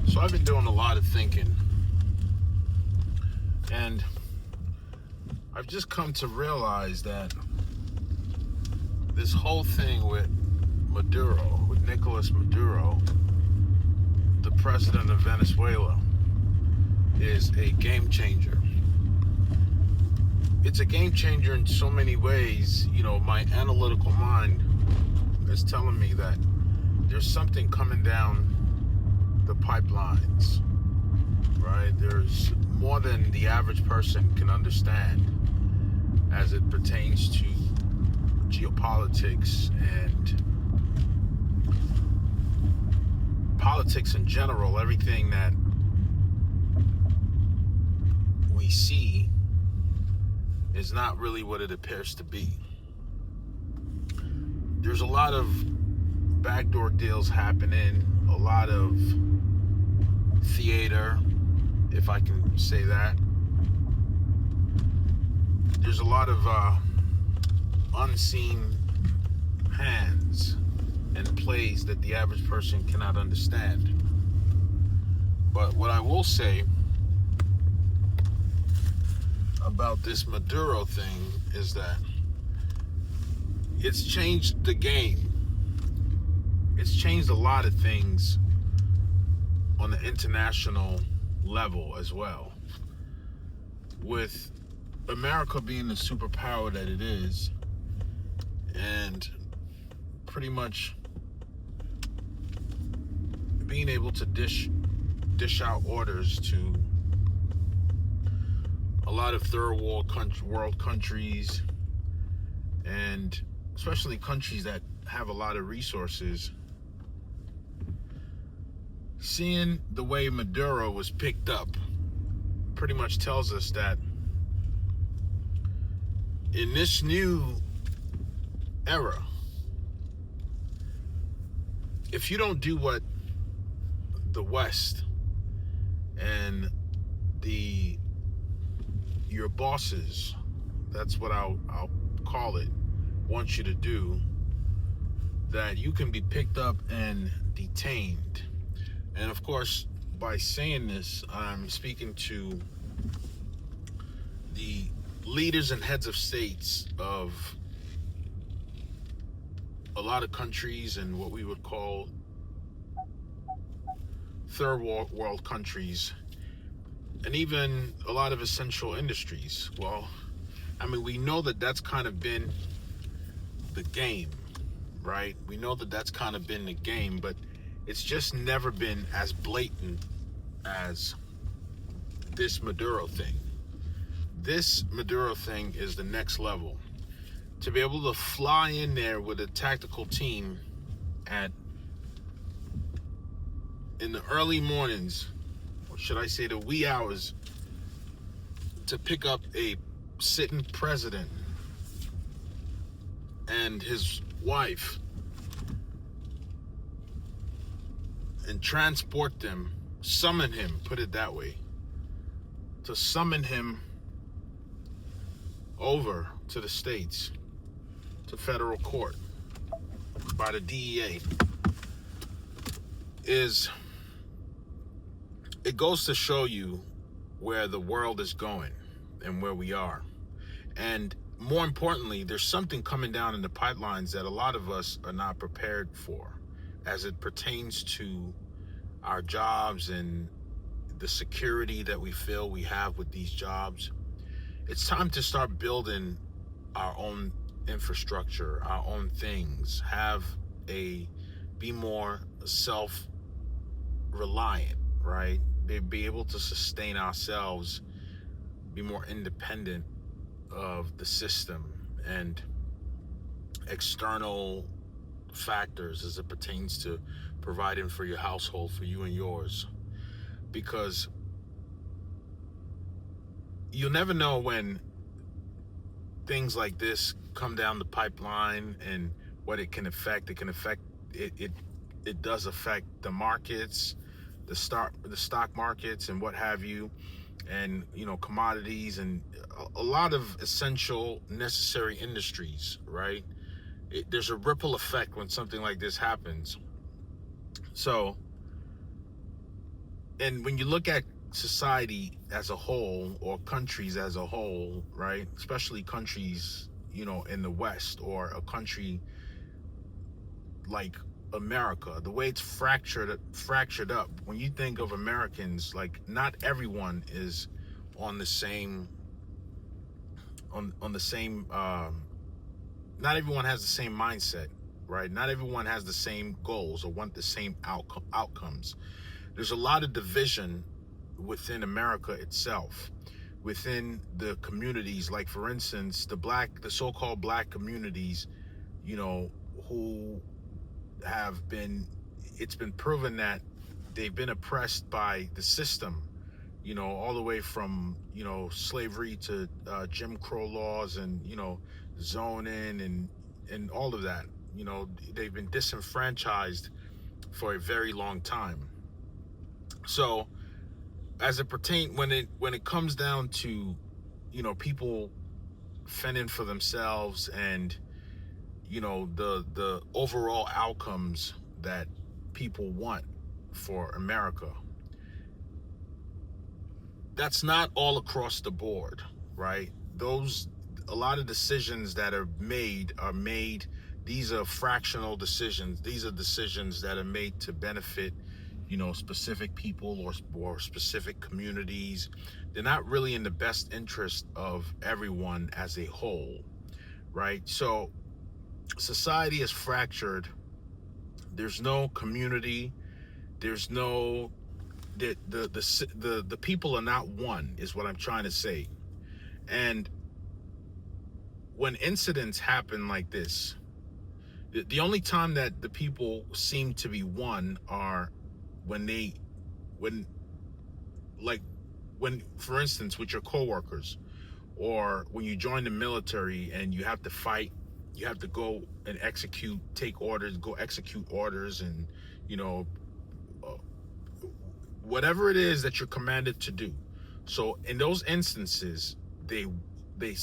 So I've been doing a lot of thinking, and I've just come to realize that this whole thing with Maduro, with Nicolas Maduro, the president of Venezuela, is a game changer. It's a game changer in so many ways. You know, my analytical mind is telling me that there's something coming down the pipelines, right? There's more than the average person can understand as it pertains to geopolitics and politics in general. Everything that we see is not really what it appears to be. There's a lot of backdoor deals happening, a lot of theater, if I can say that. There's a lot of unseen hands and plays that the average person cannot understand. But what I will say about this Maduro thing is that it's changed the game. It's changed a lot of things on the international level as well. With America being the superpower that it is, and pretty much being able to dish out orders to a lot of third world countries, and especially countries that have a lot of resources. Seeing the way Maduro was picked up pretty much tells us that in this new era, if you don't do what the West and your bosses, that's what I'll call it, want you to do, that you can be picked up and detained. And of course, by saying this, I'm speaking to the leaders and heads of states of a lot of countries and what we would call third world countries, and even a lot of essential industries. Well, I mean, we know that that's kind of been the game, right? We know that that's kind of been the game, but it's just never been as blatant as this Maduro thing. This Maduro thing is the next level. To be able to fly in there with a tactical team in the early mornings, or should I say the wee hours, to pick up a sitting president and his wife and transport them, summon him, put it that way, to summon him over to the States, to federal court by the DEA, it goes to show you where the world is going and where we are. And more importantly, there's something coming down in the pipelines that a lot of us are not prepared for as it pertains to our jobs and the security that we feel we have with these jobs. It's time to start building our own infrastructure, our own things, be more self-reliant, right? Be able to sustain ourselves, be more independent of the system and external factors as it pertains to providing for your household, for you and yours. Because you'll never know when things like this come down the pipeline and what it can affect. It does affect the markets, the stock markets and what have you, and commodities and a lot of essential, necessary industries, right? There's a ripple effect when something like this happens. So and when you look at society as a whole, or countries as a whole, right, especially countries, in the West, or a country like America, the way it's fractured up. When you think of Americans, like, not everyone is on the same on the same not everyone has the same mindset, right? Not everyone has the same goals or want the same outcomes. There's a lot of division within America itself, within the communities. Like, for instance, the so-called black communities, who have been, it's been proven that they've been oppressed by the system, all the way from, slavery to Jim Crow laws, and, zoning, and all of that. They've been disenfranchised for a very long time. So, as it pertains, when it comes down to, people fending for themselves, and, the overall outcomes that people want for America, that's not all across the board, right? A lot of decisions that are made, these are fractional decisions. These are decisions that are made to benefit, specific people, or specific communities. They're not really in the best interest of everyone as a whole, right? So society is fractured. There's no community. There's no the people are not one, is what I'm trying to say. And when incidents happen like this, the only time that the people seem to be one are when when like when, for instance, with your coworkers, or when you join the military and you have to fight, you have to go and go execute orders, and, uh, whatever it is that you're commanded to do. So in those instances, they they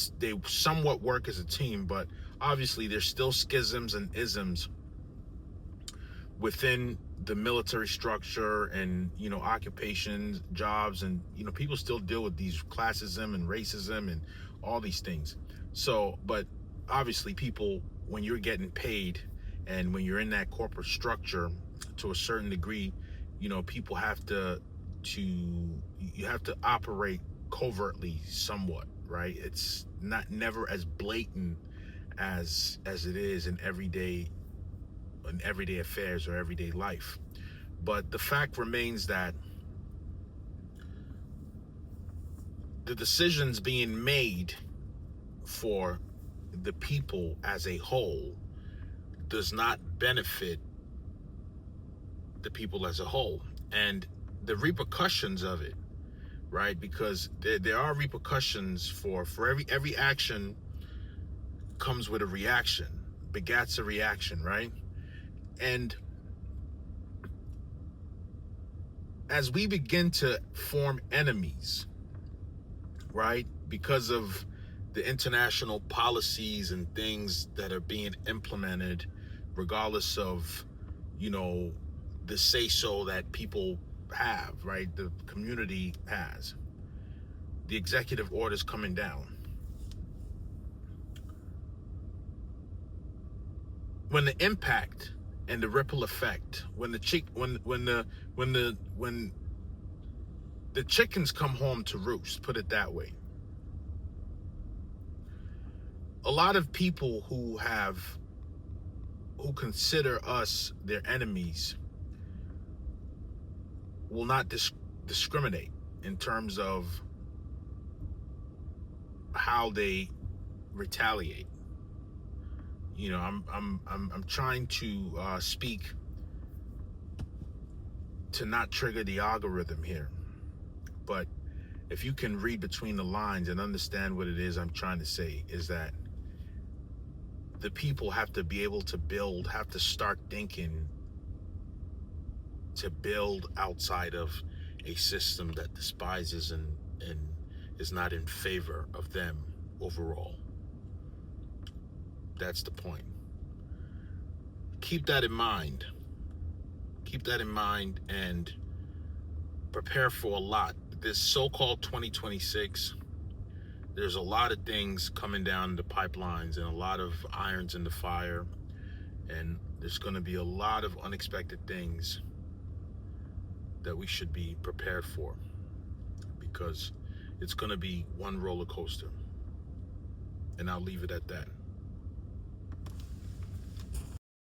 somewhat work as a team, but obviously there's still schisms and isms within the military structure, and, occupations, jobs, and, people still deal with these classism and racism and all these things. So, but obviously people, when you're getting paid, and when you're in that corporate structure, to a certain degree, people you have to operate covertly somewhat, right? It's never as blatant as it is in everyday affairs or everyday life. But the fact remains that the decisions being made for the people as a whole does not benefit the people as a whole, and the repercussions of it, right? Because there are repercussions for every action comes with a reaction, begats a reaction, right? And as we begin to form enemies, right, because of the international policies and things that are being implemented, regardless of, the say-so that people have, right, the community has, the executive orders coming down. When the impact and the ripple effect, when the chickens come home to roost, put it that way, a lot of people who consider us their enemies will not discriminate in terms of how they retaliate. I'm trying to speak to not trigger the algorithm here, but if you can read between the lines and understand what it is I'm trying to say, is that the people have to be able to have to start thinking to build outside of a system that despises and is not in favor of them overall. That's the point. Keep that in mind. And prepare for a lot. This so-called 2026, there's a lot of things coming down the pipelines and a lot of irons in the fire, and there's going to be a lot of unexpected things that we should be prepared for, because it's going to be one roller coaster. And I'll leave it at that.